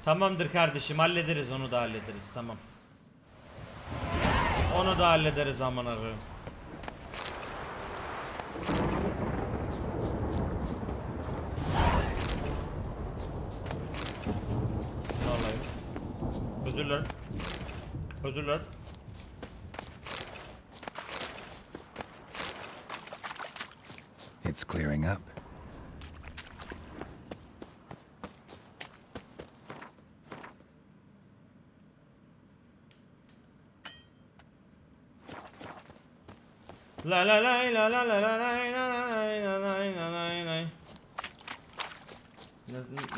Tamamdır kardeşim, hallederiz, onu da hallederiz, tamam. Onu da hallederiz aman Allah'ım. Vallahi. Özür dilerim. Özür dilerim. It's clearing up. La la la la la la la la.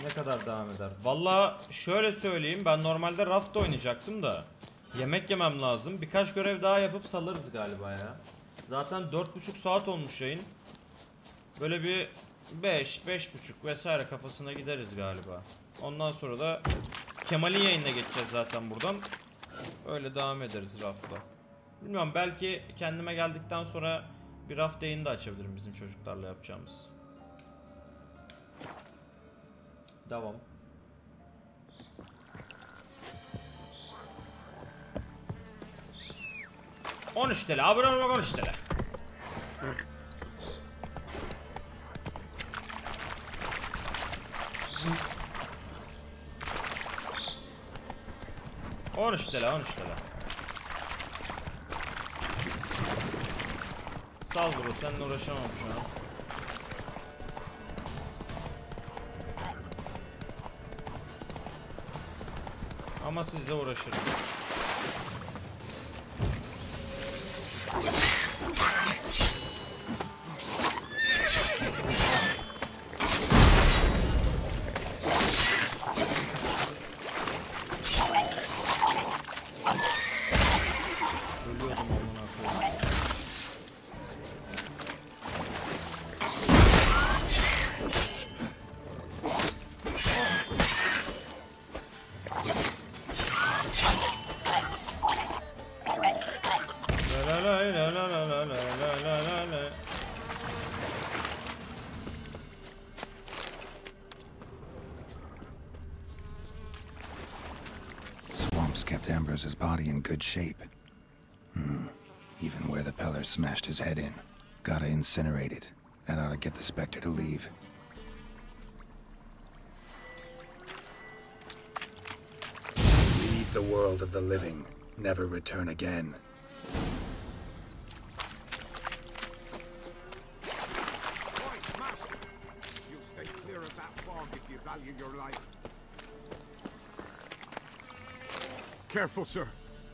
Ne kadar devam eder? Vallahi şöyle söyleyeyim, ben normalde raft oynayacaktım da yemek yemem lazım. Birkaç görev daha yapıp salırız galiba ya. Zaten 4,5 saat olmuş yayın. Böyle bir 5-5,5 vesaire kafasına gideriz galiba. Ondan sonra da Kemal'in yayınına geçeceğiz zaten buradan. Öyle devam ederiz raftla. Bilmiyorum, belki kendime geldikten sonra bir raft yayını da açabilirim bizim çocuklarla yapacağımız. Devam. $13 abone olmak $13. $13. Sağ ol bro, seninle uğraşamam şu an. Ama sizle uğraşırım. Ölüyordum amına koyayım. Swamps kept Ambrose's body in good shape. Even where the Peller smashed his head in. Gotta incinerate it. That ought to get the Spectre to leave. Leave the world of the living. Never return again. You'll stay clear of that fog if you value your life. Careful, sir.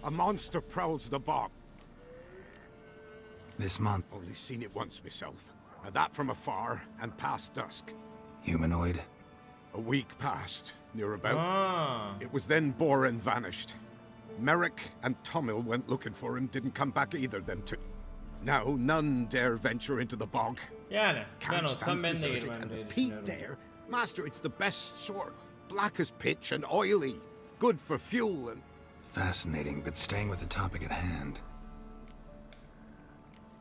A monster prowls the bog. This month. Only seen it once myself. And that from afar and past dusk. Humanoid? A week passed, near about. Ah. It was then bore and vanished. Merrick and Tomil went looking for him, didn't come back either, them two. Now none dare venture into the bog. Yani ben Camp olsam stands ben de deserted, girmem and the diye peat düşünüyorum. there, master, it's the best sort. Black as pitch and oily. Good for fuel and... Fascinating, but staying with the topic at hand.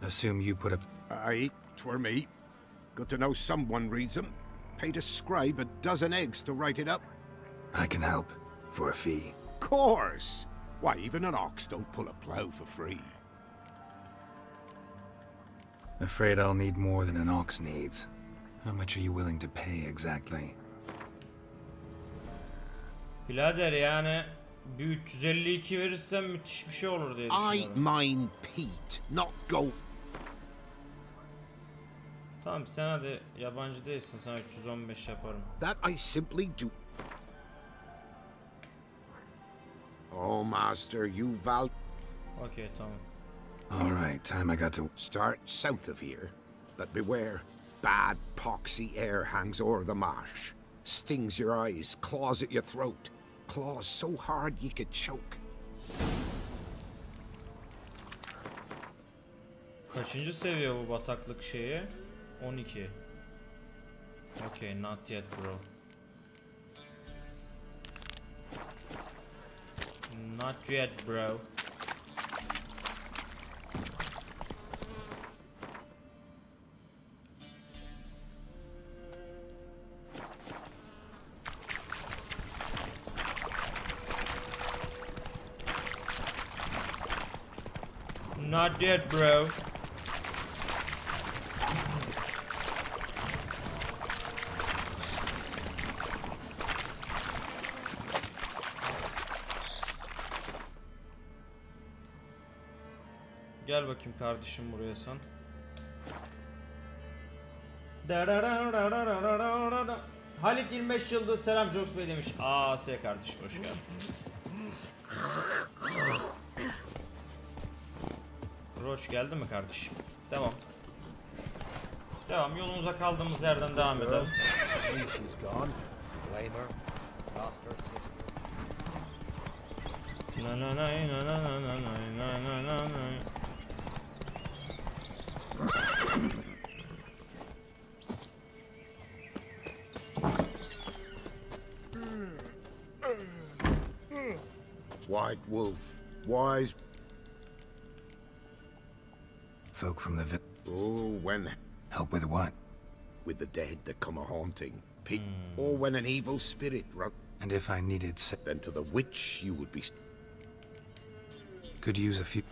Assume you put up... Aye, 'twere me. Good to know someone reads them. Paid a scribe a dozen eggs to write it up. I can help. For a fee. Course! Why, even an ox don't pull a plough for free. Afraid I'll need more than an ox needs. How much are you willing to pay exactly? Birader yani bir 352 verirsem müthiş bir şey olur diye I düşünüyorum. mind peat, not gold. Tamam sen hadi, yabancı değilsin, sana 315 yaparım. That I simply do. Oh, master, you val... Okey tamam. Alright, time I got to... Start south of here, but beware. Bad, poxy air hangs o'er the marsh. Stings your eyes, claws at your throat. Claws so hard you could choke. Kaçıncı seviye bu bataklık şeyi? 12. Okay, not yet bro. Not yet bro. Not yet bro. Gel bakayım kardeşim buraya sen. Halit 25 yıldız selam Jrokez Bey demiş. S kardeşim hoş geldin. Roach geldi mi kardeşim? Devam. Devam, yolumuza kaldığımız yerden devam edelim. White wolf, wise. Folk from the Oh, when help with what? with the dead that come a haunting, pig, or when an evil spirit run, And if I needed then to the witch you would be. could use a few.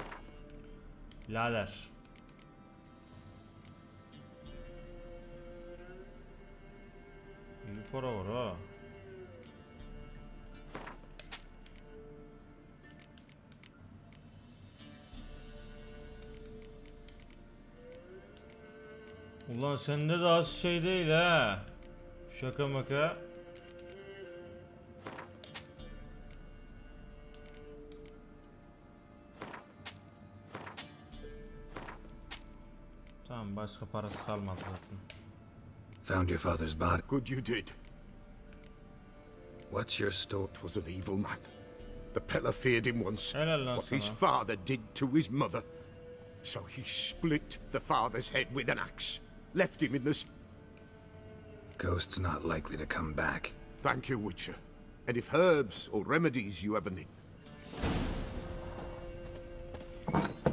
Lader. İyi para var ha. Ulan sende de az şey değil ha. Şaka maka. Tamam, başka parası kalmadı zaten. Found your father's body. Good you did. What's your story? 'Twas an evil man. The Peller feared him once. Helal lan What his sana. father did to his mother. So he split the father's head with an axe. Left him in the... Ghost's not likely to come back. Thank you, Witcher. And if herbs or remedies you ever need...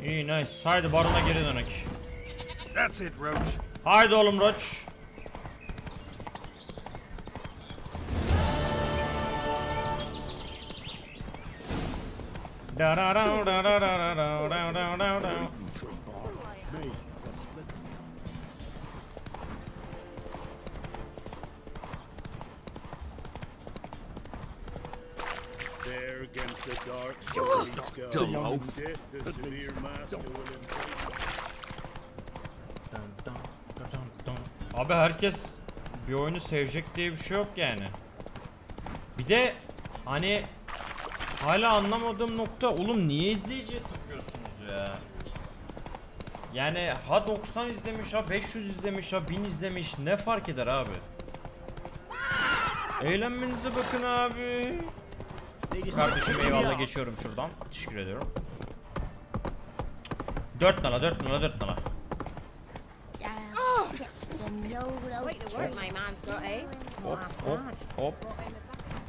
İyi, nice. Haydi barona geri dönek. That's it, Roach. Haydi oğlum Roach. There against the dark sky, death, the severe master will Abi herkes bir oyunu sevecek diye bir şey yok yani. Bir de hani hala anlamadığım nokta, oğlum niye izleyiciye tıklıyorsunuz ya? Yani ha 90 izlemiş, ha 500 izlemiş, ha 1000 izlemiş, ne fark eder abi? Eğlenmenize bakın abi. Kardeşim eyvallah, geçiyorum şuradan. Teşekkür ediyorum. 4 nala 4 nala 4 nala. Wait, the word my man's got, eh? Hop hop hop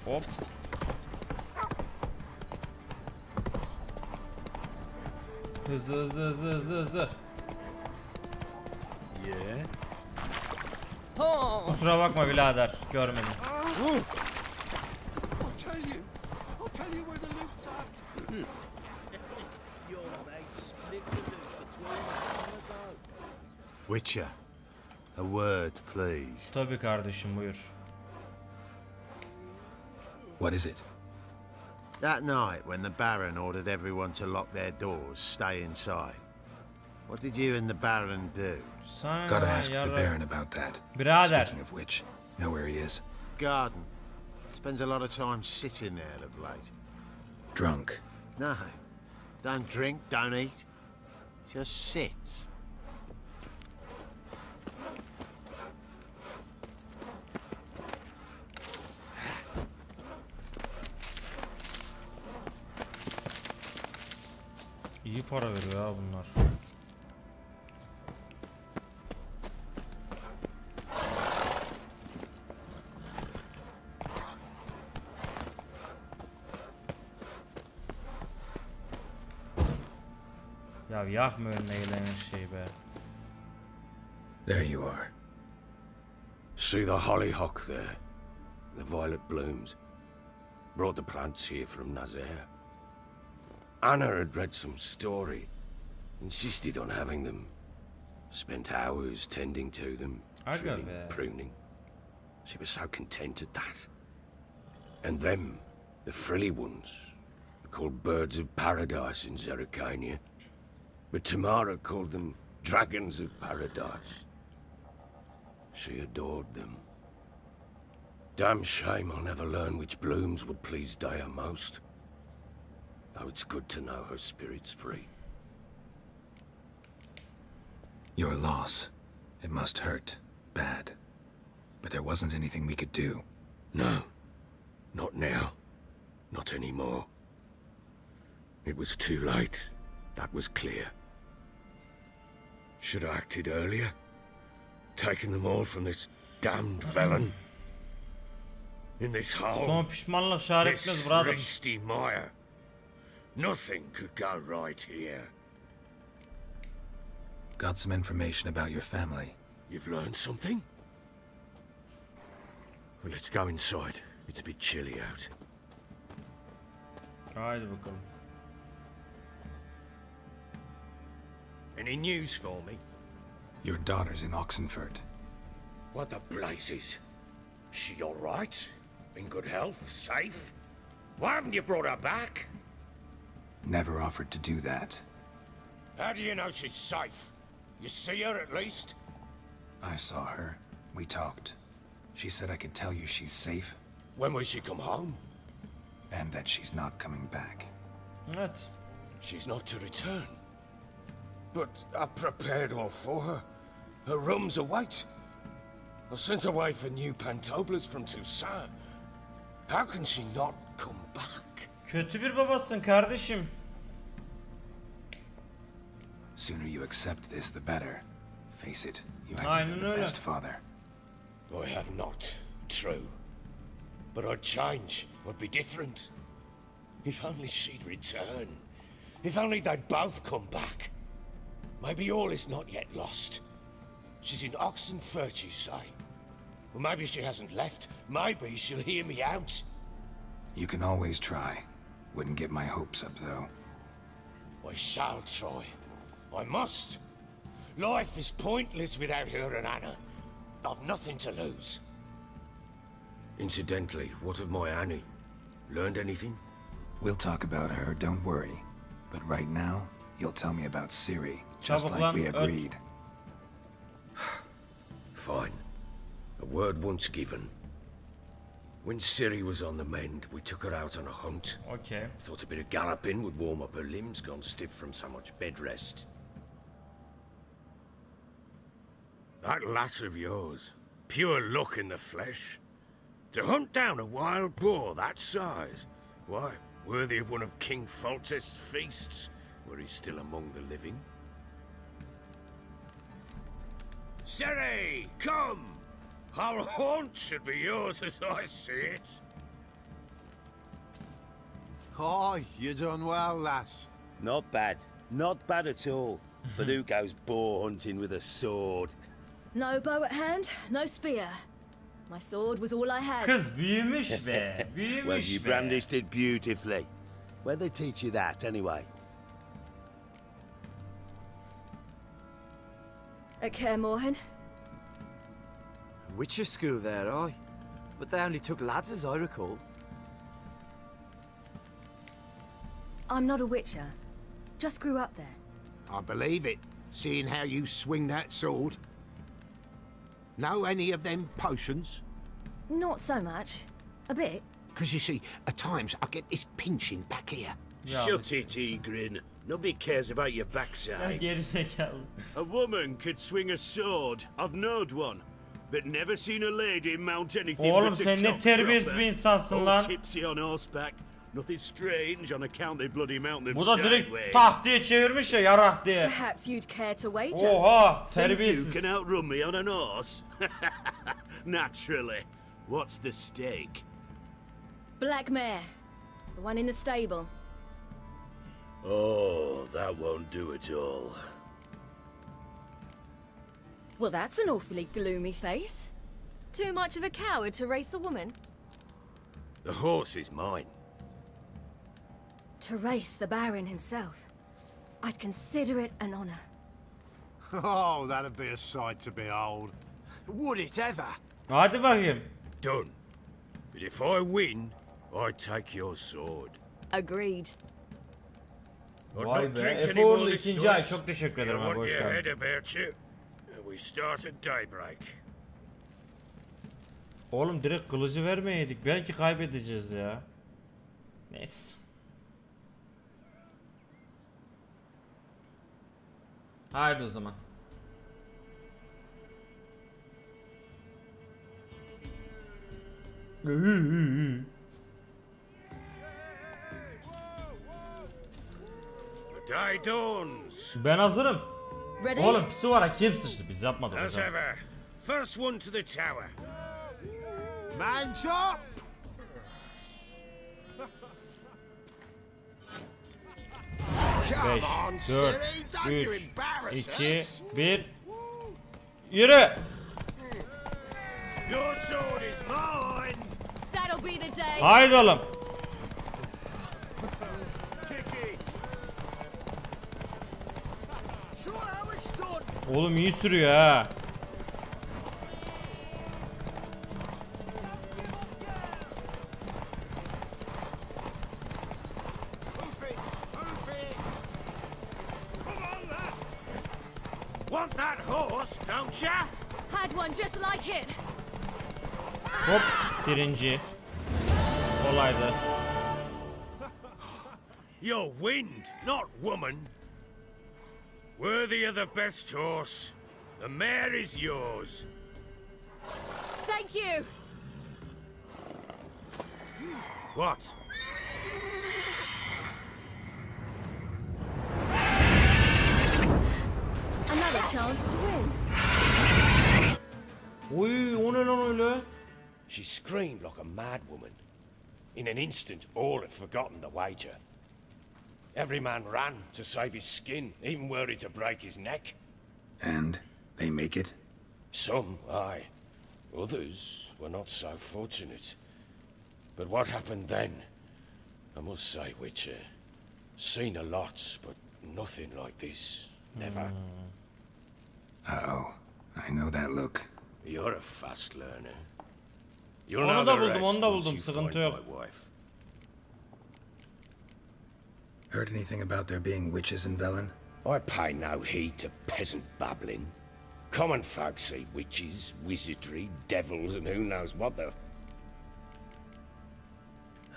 hop. Hızlı hızlı hızlı hızlı hızlı. Yeah. Kusura bakma birader, görmedim. I'll tell you where the loot's at. Your mate split the loot between them ago. Witcher, a word, please. Tabii kardeşim, buyur. What is it? That night when the Baron ordered everyone to lock their doors, stay inside. What did you and the Baron do? Sana Gotta ask the yarra- Baron about that. Birader. Speaking of which, know where he is. Garden. Spends a lot of time sitting there of late. Drunk. No, don't drink, don't eat. Just sits. İyi para veriyor ha bunlar. Ya yakma önüne gelen şey be. There you are. See the hollyhock there? The violet blooms. Brought the plants here from Nazaire. Anna had read some story. Insisted on having them. Spent hours tending to them, trimming, pruning. She was so content at that. And them, the frilly ones, are called birds of paradise in Jrokez. But Tamara called them dragons of paradise. She adored them. Damn shame I'll never learn which blooms would please Daya most. Though it's good to know her spirit's free. Your loss. It must hurt. Bad. But there wasn't anything we could do. No. Not now. Not anymore. It was too late. That was clear. Should have acted earlier. Taken them all from this damned felon. In this hole. Son pişmanlık şahit etmez This brother. yeasty mire. Nothing could go right here. Got some information about your family. You've learned something? Well, let's go inside. It's a bit chilly out. Haydi bakalım. Any news for me? Your daughter's in Oxenford. What the blazes? She all right? In good health? Safe? Why haven't you brought her back? Never offered to do that. How do you know she's safe? You see her at least? I saw her. We talked. She said I could tell you she's safe. When will she come home? And that she's not coming back. Evet. She's not to return. But I've prepared all for her. Her rooms await. I've sent away for new pantoblas from Toussaint. How can she not come back? Kötü bir babasın kardeşim. Sooner you accept this, the better. Face it, you haven't been the best father. I have not, true. But I'd change, I'd be different. If only she'd return. If only they'd both come back. Maybe all is not yet lost. She's in Oxenford, you say? Well, maybe she hasn't left. Maybe she'll hear me out. You can always try. Wouldn't get my hopes up, though. I shall try. I must. Life is pointless without her and Anna. I've nothing to lose. Incidentally, what of my Annie? Learned anything? We'll talk about her, don't worry. But right now, you'll tell me about Ciri, just Çabuk like we lan, agreed. Fine. A word once given. When Ciri was on the mend, we took her out on a hunt. Okay. Thought a bit of galloping would warm up her limbs, gone stiff from so much bed rest. That lass of yours, pure luck in the flesh. To hunt down a wild boar that size, why, worthy of one of King Foltest's feasts, were he still among the living. Ciri, come! Our haunt should be yours as I see it. Oh, you done well, lass. Not bad. Not bad at all. But who goes boar hunting with a sword? No bow at hand, no spear. My sword was all I had. Kız büyümüş be. Büyümüş Well, you be. brandished it beautifully. Where'd they teach you that, anyway? At Kaer Morhen. Witcher school there, aye. But they only took lads, as I recall. I'm not a witcher. Just grew up there. I believe it, seeing how you swing that sword. Know any of them potions? Not so much. A bit. Because you see, at times I get this pinching back here. Shut it, Egrin. Nobody cares about your Ya backside. geri zekalı. A woman could swing a sword. I've knowed one. But never seen a lady mount anything Oğlum but a sen ne cock terbiyesiz proper. bir insansın All lan. tipsy on horseback. Nothing strange on account they bloody mount them Bu da direkt sideways. tak diye çevirmiş ya yarak diye. Perhaps you'd care to wager. Oha Think you terbiyesiz. can outrun me on an horse? Naturally. What's the stake? Black mare. The one in the stable. Oh, that won't do at all. Well, that's an awfully gloomy face. Too much of a coward to race a woman? The horse is mine. To race the Baron himself. I'd consider it an honor. Oh, that'd be a sight to behold. Would it ever? Hadi bakayım. Done. But if I win, I take your sword. Agreed. I'd Vay not be. drink Efe any more Uğurlu this ikinci ay. night. Çok teşekkür You ederim abi. want Hoş your head geldin. about you. We start at daybreak. Oğlum direkt kılıcı vermeyeydik. Belki kaybedeceğiz ya. Neyse. Haydi o zaman. The day dawns. Ben hazırım. Ready? Oğlum Suvara kim sıçtı? Biz yapmadık As hocam. ever, first one to the tower. Man's up! Come 5, on, 4, silly, don't you 3, embarrass 2, us. 1. Yürü! Your sword is mine. That'll be the day. Haydi oğlum. Kick it. Sure how it's done. Oğlum iyi sürüyor ha. Move it. Move it. Come on, lass. Want that horse, don't ya? Had one just like it. Hop birinci. Kolaydı. You're wind, not woman. Worthy of the best horse. The mare is yours. Thank you. What? Another chance to win. Oy o ne lan öyle? She screamed like a mad woman. In an instant, all had forgotten the wager. Every man ran to save his skin, even were he to break his neck. And they make it? Some, aye. Others were not so fortunate. But what happened then? I must say, Witcher, seen a lot, but nothing like this. Never. Uh-oh. I know that look. You're a fast learner. You'll Onu know da the buldum, rest onu da once buldum. you Sıkıntı find yok. my wife. Heard anything about there being witches in Velen? I pay no heed to peasant babbling. Common folk see witches, wizardry, devils, and who knows what the...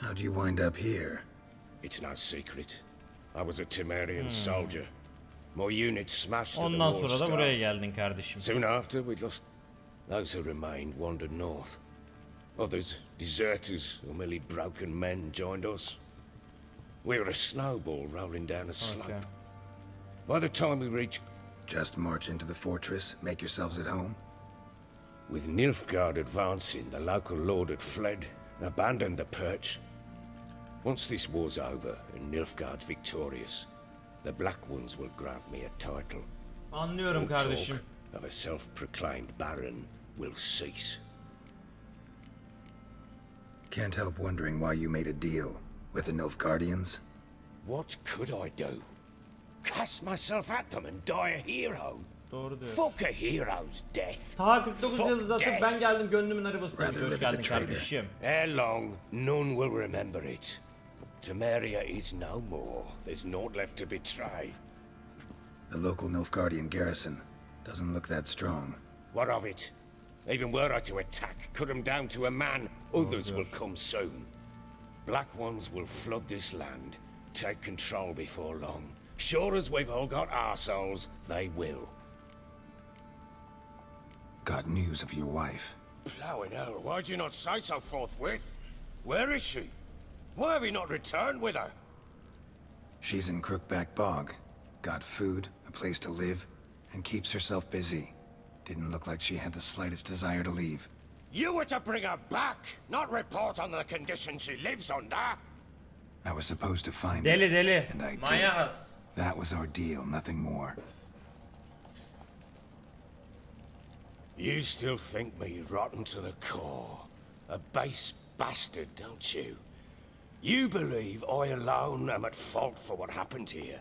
How'd you wind up here? It's no secret. I was a Temerian soldier. My unit smashed at the Ondan war sonra da buraya start. geldin kardeşim. Soon after, we lost... Those who remained wandered north. Others, deserters or merely broken men, joined us. We were a snowball rolling down a slope. Okay. By the time we reached... Just march into the fortress, make yourselves at home? With Nilfgaard advancing, the local lord had fled, abandoned the perch. Once this war's over and Nilfgaard's victorious, the Black Ones will grant me a title. Anlıyorum All kardeşim. talk of a self-proclaimed baron will cease. Can't help wondering why you made a deal with the Nilfgaardians. What could I do? Cast myself at them and die a hero? Doğru diyor. Fuck a hero's death. Ta 49 Fuck yıldız atıp death. ben geldim gönlümün arabası. Rather Hoş live as a geldin traitor. kardeşim. Ere long, none will remember it. Temeria is no more. There's naught left to betray. The local Nilfgaardian garrison doesn't look that strong. What of it? Even were I to attack, cut them down to a man, others will come soon. Black Ones will flood this land, take control before long. Sure as we've all got our souls, they will. Got news of your wife. Plowing hell, why'd you not say so forthwith? Where is she? Why have you not returned with her? She's in Crookback Bog. Got food, a place to live, and keeps herself busy. Didn't look like she had the slightest desire to leave. You were to bring her back, not report on the conditions she lives under. I was supposed to find Deli her, deli. and I did. Manyak. That was our deal, nothing more. You still think me rotten to the core. A base bastard, don't you? You believe I alone am at fault for what happened here.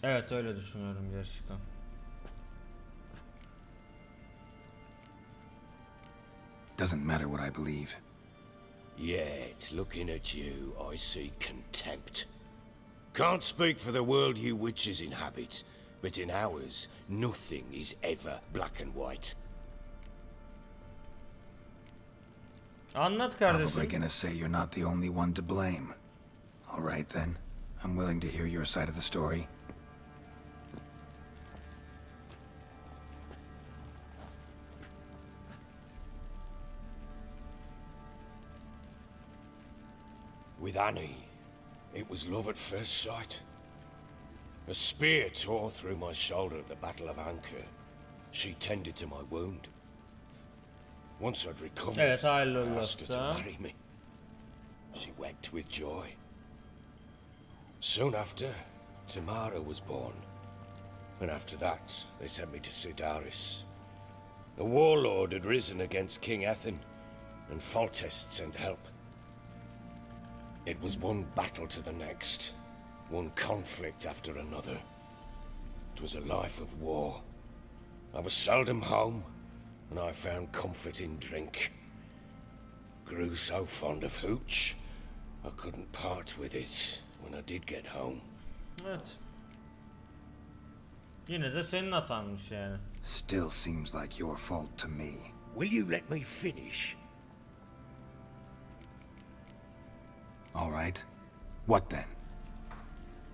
Evet, öyle düşünüyorum gerçekten. Doesn't matter what I believe. Yet, looking at you, I see contempt. Can't speak for the world you witches inhabit, but in ours, nothing is ever black and white. Anlat Probably kardeşim. gonna say you're not the only one to blame. All right then. I'm willing to hear your side of the story. With Annie, it was love at first sight. A spear tore through my shoulder at the Battle of Anchor. She tended to my wound. Once I'd recovered, Evet, I hayırlı asked her to olsun. marry me. She wept with joy. Soon after, Tamara was born. And after that, they sent me to Sidaris. A warlord had risen against King Ethan, and Foltest sent help. It was one battle to the next, one conflict after another. It was a life of war. I was seldom home, and I found comfort in drink. Grew so fond of hooch, I couldn't part with it when I did get home. Evet. Yine de senin hatanmış yani. Still seems like your fault to me. Will you let me finish? All right. What then?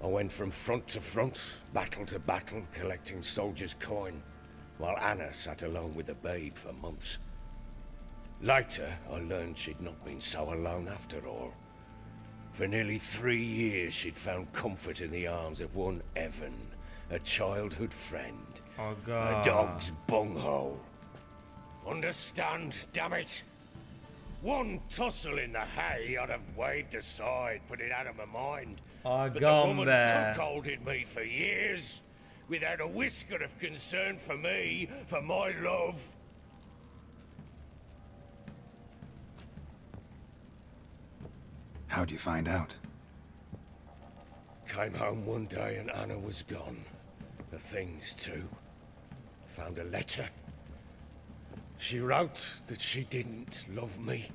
I went from front to front, battle to battle, collecting soldiers' coin, while Anna sat alone with the babe for months. Later, I learned she'd not been so alone after all. For nearly 3 years, she'd found comfort in the arms of one Evan, a childhood friend. Oh, A God. dog's bunghole. Understand, damn it? One tussle in the hay I'd have waved aside, put it out of my mind. But the woman cuckolded me for years, without a whisker of concern for me, for my love. How'd you find out? Came home one day and Anna was gone. The things too. Found a letter. She wrote that she didn't love me.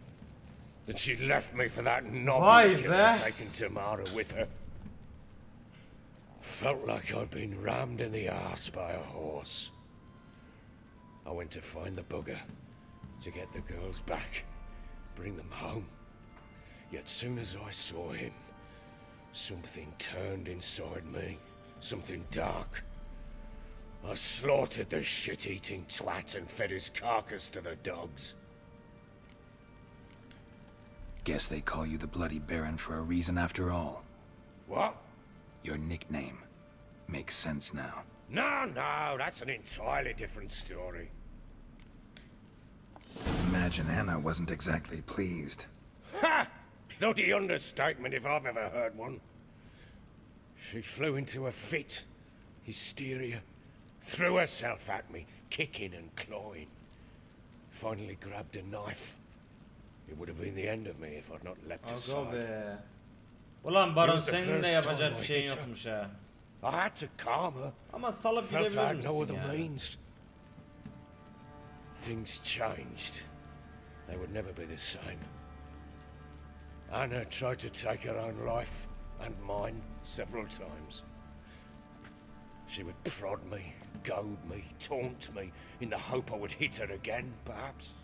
That she'd left me for that knob and taken Tamara with her. Felt like I'd been rammed in the arse by a horse. I went to find the bugger, to get the girls back, bring them home. Yet soon as I saw him, something turned inside me, something dark. I slaughtered the shit-eating twat and fed his carcass to the dogs. Guess they call you the Bloody Baron for a reason after all. What? Your nickname. Makes sense now. No, that's an entirely different story. Imagine Anna wasn't exactly pleased. Ha! Bloody understatement if I've ever heard one. She flew into a fit, hysteria, threw herself at me, kicking and clawing. Finally grabbed a knife. It would have been the end of me if I'd not leapt aside. Be. Ulan Baron, senin de yapacak bir şeyin yokmuş ha. I had to calm her. Ama salıp Felt I gidebilir had no misin other yani? means. Things changed. They would never be the same. Anna tried to take her own life, and mine, several times. She would prod me, goad me, taunt me, in the hope I would hit her again, perhaps.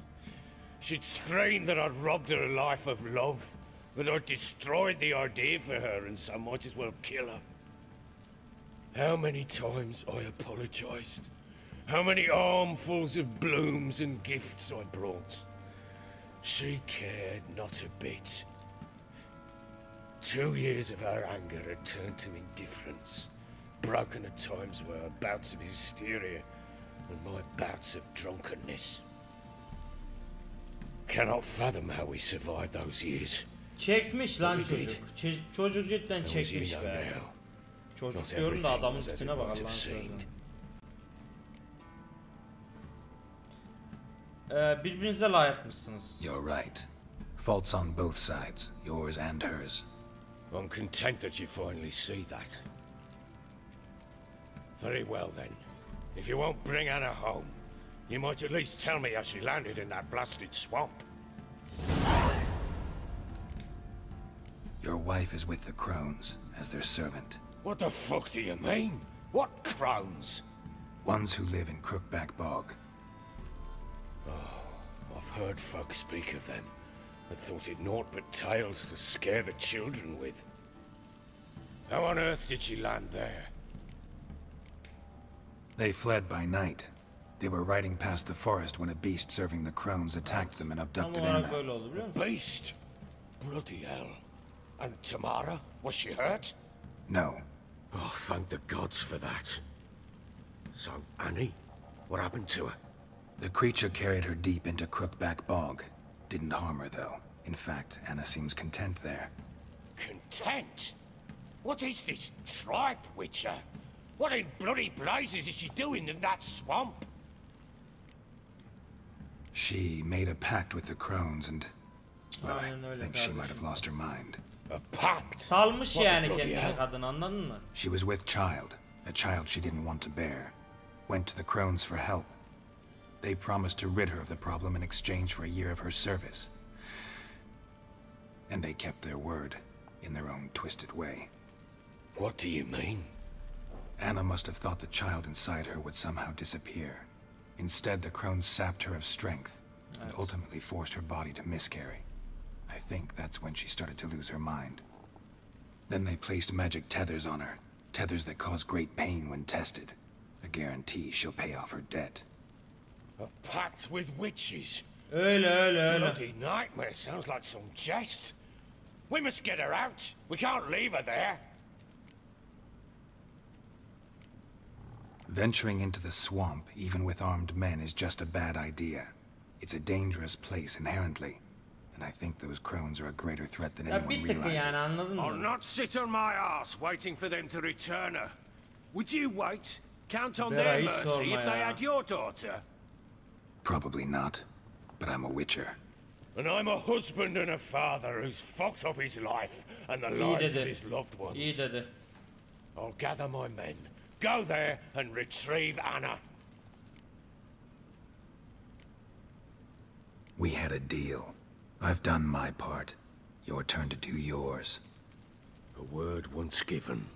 She'd scream that I'd robbed her life of love, that I'd destroyed the idea for her, and so might as well kill her. How many times I apologized. How many armfuls of blooms and gifts I brought. She cared not a bit. 2 years of her anger had turned to indifference, broken at times by her bouts of hysteria and my bouts of drunkenness. Cannot fathom how we survived those years. Çekmiş lan çocuk. Çocuk cidden çekmiş be. Çocuk diyorum da adamın tipine bak Allah'ın sözüne. Birbirinize layıkmışsınız. You're right. Faults on both sides, yours and hers. I'm content that you finally see that. Very well then. If you won't bring Anna home, you might at least tell me how she landed in that blasted swamp. Your wife is with the crones, as their servant. What the fuck do you mean? What crones? Ones who live in Crookback Bog. Oh, I've heard folk speak of them, and thought it naught but tales to scare the children with. How on earth did she land there? They fled by night. They were riding past the forest when a beast serving the crones attacked them and abducted Anna. A beast? Bloody hell. And Tamara? Was she hurt? No. Oh, thank the gods for that. So, Annie? What happened to her? The creature carried her deep into Crookback Bog. Didn't harm her, though. In fact, Anna seems content there. Content? What is this tripe, Witcher? What in bloody blazes is she doing in that swamp? She made a pact with the crones and... Well, I think she might have lost her mind. A pact? Salmış yani kendini kadın, anladın mı? She was with child, a child she didn't want to bear. Went to the crones for help. They promised to rid her of the problem in exchange for a year of her service. And they kept their word, in their own twisted way. What do you mean? Anna must have thought the child inside her would somehow disappear. Instead, the crones sapped her of strength, and ultimately forced her body to miscarry. I think that's when she started to lose her mind. Then they placed magic tethers on her, tethers that cause great pain when tested. A guarantee she'll pay off her debt. A pact with witches? Öyle. Bloody nightmare, sounds like some jest. We must get her out. We can't leave her there. Venturing into the swamp, even with armed men, is just a bad idea. It's a dangerous place inherently, and I think those crones are a greater threat than anyone realizes. I'll not sit on my ass waiting for them to return her. Would you wait? Count on their mercy if they had your daughter? Probably not, but I'm a witcher. And I'm a husband and a father who's fucked up his life and the lives of his loved ones. I'll gather my men, go there and retrieve Anna. We had a deal. I've done my part. Your turn to do yours. A word once given.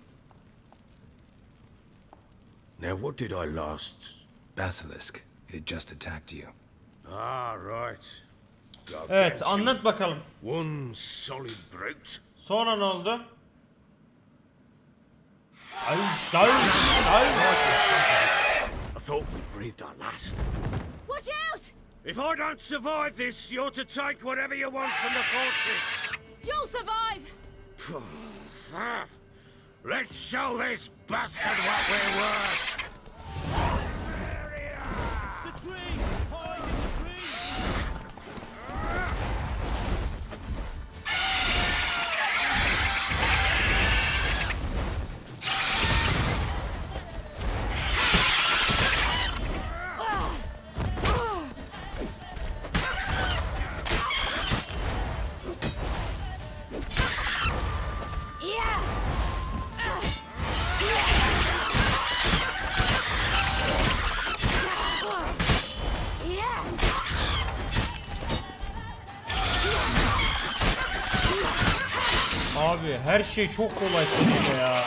Now what did I last... Basilisk. It had just attacked you. Ah, right. Evet, anlat bakalım. One solid brute. Sonra ne oldu? I thought we breathed our last. Watch out! If I don't survive this, you're to take whatever you want from the fortress. You'll survive! Let's show this bastard what we're worth. The trees! Hide in the trees! Abi her şey çok kolay Siri'de ya.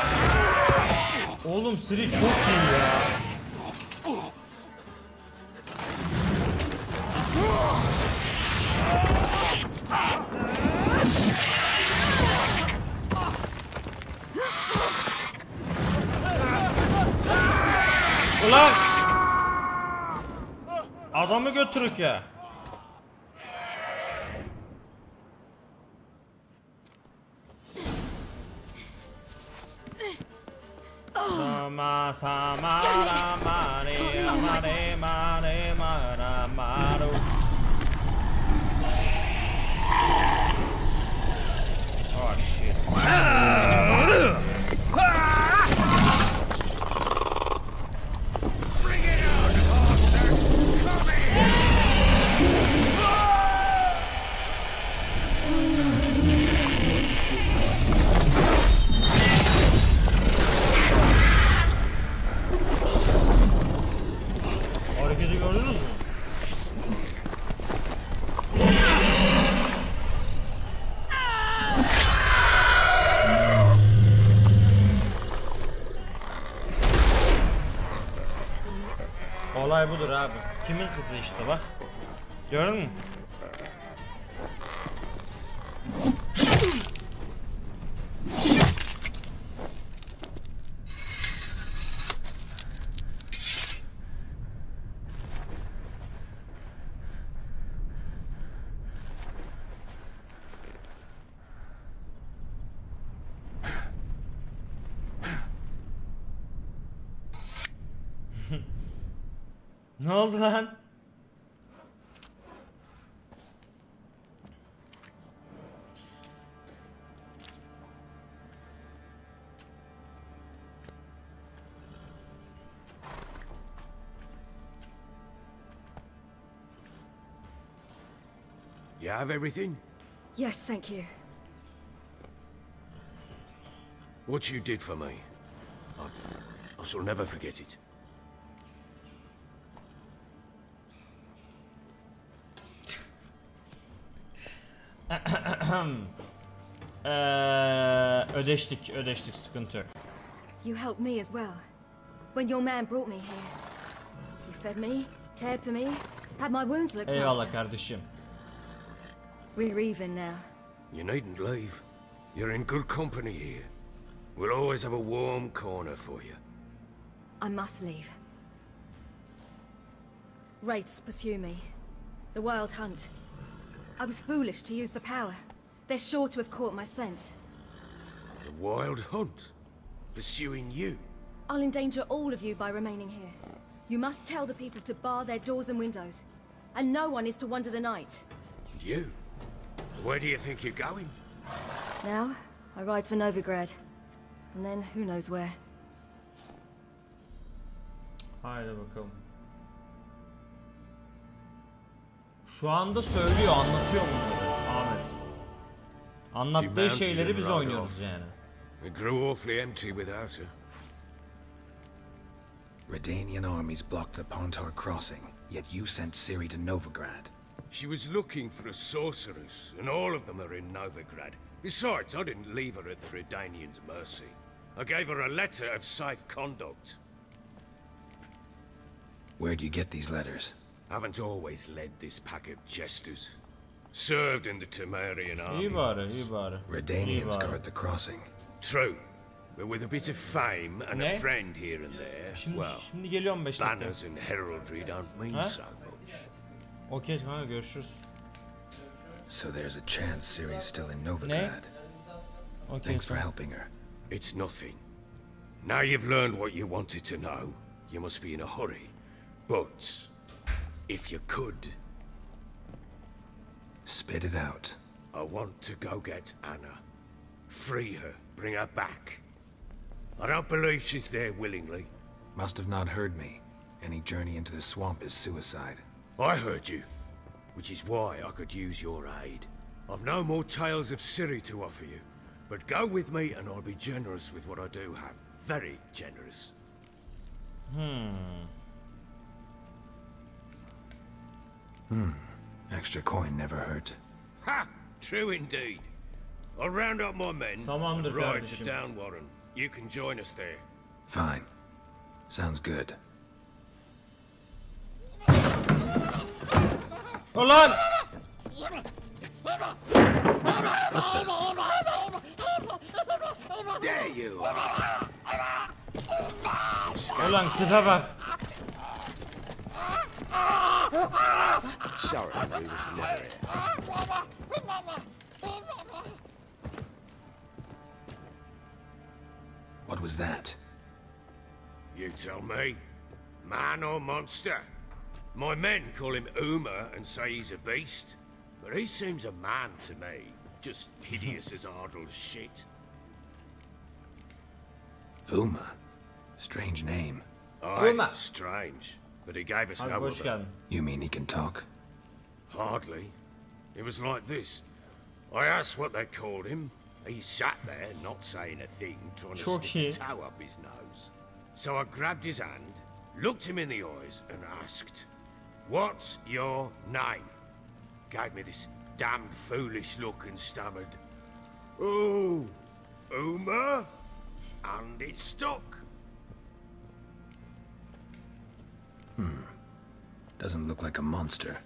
Oğlum Siri çok iyi ya. Ulan! Adamı götürük ya. Sama sama ra mare mare mare mara maru. Oh shit. Bring it on, bastard! Come in! Olay budur abi. Kimin kızı işte bak. Gördün mü? Ne oldu lan? You have everything? Yes, thank you. What you did for me, I shall never forget it. Ödeştik sıkıntı yok. You helped me as well. When your man brought me here. You fed me, cared for me, had my wounds looked Eyvallah after. kardeşim. We're even now. You needn't leave. You're in good company here. We'll always have a warm corner for you. I must leave. Wraiths pursue me. The wild hunt. I was foolish to use the power. They're sure to have caught my scent. The wild hunt? Pursuing you? I'll endanger all of you by remaining here. You must tell the people to bar their doors and windows. And no one is to wander the night. And you? Where do you think you're going? Now, I ride for Novigrad. And then, who knows where. Haydi bakalım. Şu anda söylüyor, anlatıyor bunları Ahmet. Anlattığı şeyleri biz oynuyoruz yani. It grew awfully empty without her. Redanian armies blocked the Pontar crossing, yet you sent Ciri to Novigrad. She was looking for a sorceress, and all of them are in Novigrad. Besides, I didn't leave her at the Redanians' mercy. I gave her a letter of safe conduct. Where'd you get these letters? Haven't always led this pack of jesters. Served in the Temerian army. İyi bari. Redanians guard the crossing. True. But with a bit of fame and a friend here and there, Şimdi geliyorum 5 dakika. banners and heraldry don't mean so much. Okey kanka, görüşürüz. So there's a chance Ciri's still in Novigrad. Okay, Thanks for helping her. It's nothing. Now you've learned what you wanted to know, you must be in a hurry. But if you could... Spit it out. I want to go get Anna. Free her, bring her back. I don't believe she's there willingly. Must have not heard me. Any journey into the swamp is suicide. I heard you, which is why I could use your aid. I've no more tales of Ciri to offer you, but go with me and I'll be generous with what I do have. Very generous. Extra coin never hurt. Ha! True indeed. I'll round up my men Tamamdır and ride kardeşim. to Downwarren. You can join us there. Fine. Sounds good. Ulan! There you are. Ulan kıza bak. Sorry, we was never here. What was that? You tell me. Man or monster? My men call him Uma and say he's a beast, but he seems a man to me. Just hideous as Ardle's shit. Uma. Strange name. Aye, Uma. strange. But he gave us Abi no hoş other. geldin. You mean he can talk? Hardly. It was like this. I asked what they called him. He sat there, not saying a thing, trying to Çok stick iyi. a toe up his nose. So I grabbed his hand, looked him in the eyes, and asked, "What's your name?" Gave me this damned foolish look and stammered, "Oh, Uma?" And it stuck. Hmm. Doesn't look like a monster,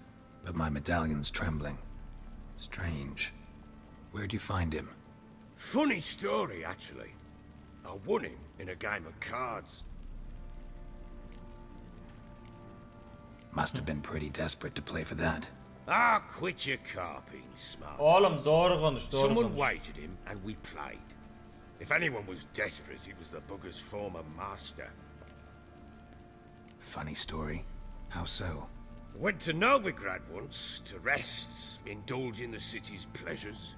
but my medallion's trembling. Strange. Where'd you find him? Funny story, actually. I won him in a game of cards. Must have been pretty desperate to play for that. Ah, quit your carping, smart. Oğlum doğru konuş, doğru Someone konuş. wagered him and we played. If anyone was desperate, it was the bugger's former master. Funny story. How so? Went to Novigrad once to rest, indulge in the city's pleasures.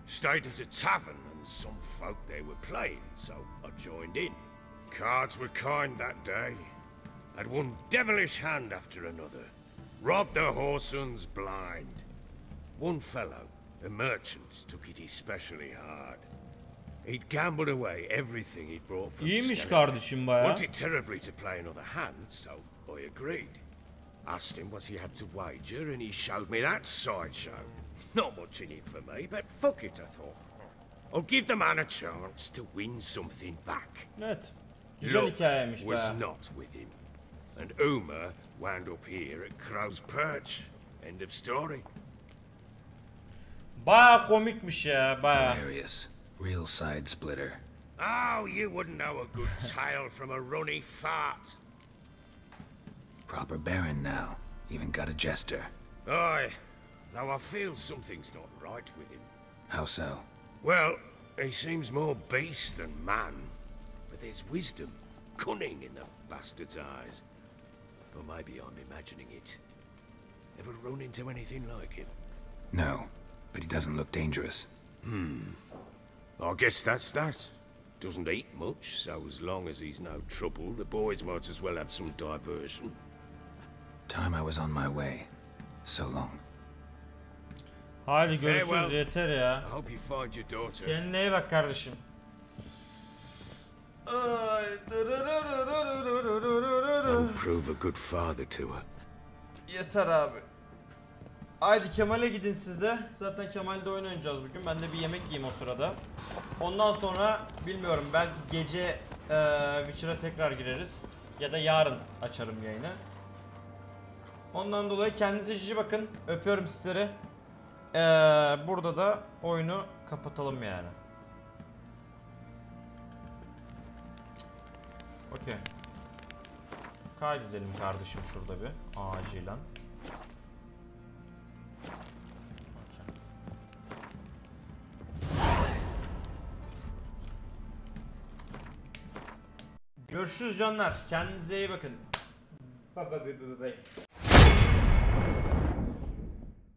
Stayed at a tavern and some folk they were playing, so I joined in. Cards were kind that day. Had one devilish hand after another. Robbed the whoresons blind. One fellow, a merchant, took it especially hard. He'd gambled away everything he'd brought from İyiymiş Skellefteå. kardeşim bayağı. Wanted terribly to play another hand, so I agreed. Asked him what he had to wager, and he showed me that sideshow. Not much in it for me, but fuck it, I thought. I'll give the man a chance to win something back. Evet. Güzel Luck hikayeymiş was bayağı. not with him. And Uma wound up here at Crow's Perch. End of story. Bayağı komikmiş ya, bayağı. Hilarious. Real side splitter. Oh, you wouldn't know a good tale from a runny fart. Proper baron now. Even got a jester. Aye, though I feel something's not right with him. How so? Well, he seems more beast than man. But there's wisdom, cunning in the bastard's eyes. Or maybe I'm imagining it. Ever run into anything like him? No, but he doesn't look dangerous. I guess that's that. Doesn't eat much, so as long as he's no trouble, the boys might as well have some diversion. Time I was on my way. So long. Hadi görüşürüz, Farewell. yeter ya. I hope you find your daughter. Kendine iyi bak kardeşim. And prove a good father to her. Yeter abi. Haydi Kemal'e gidin siz de. Zaten Kemal'de oyun oynayacağız bugün. Ben de bir yemek yiyeyim o sırada. Ondan sonra bilmiyorum, belki gece Witcher'a tekrar gireriz. Ya da yarın açarım yayını. Ondan dolayı kendinize iyi bakın. Öpüyorum sizleri. Burada da oyunu kapatalım yani. Okey. Kaydedelim kardeşim şurada bir acilen. Görüşürüz canlar. Kendinize iyi bakın. Bye bye bye bye bye.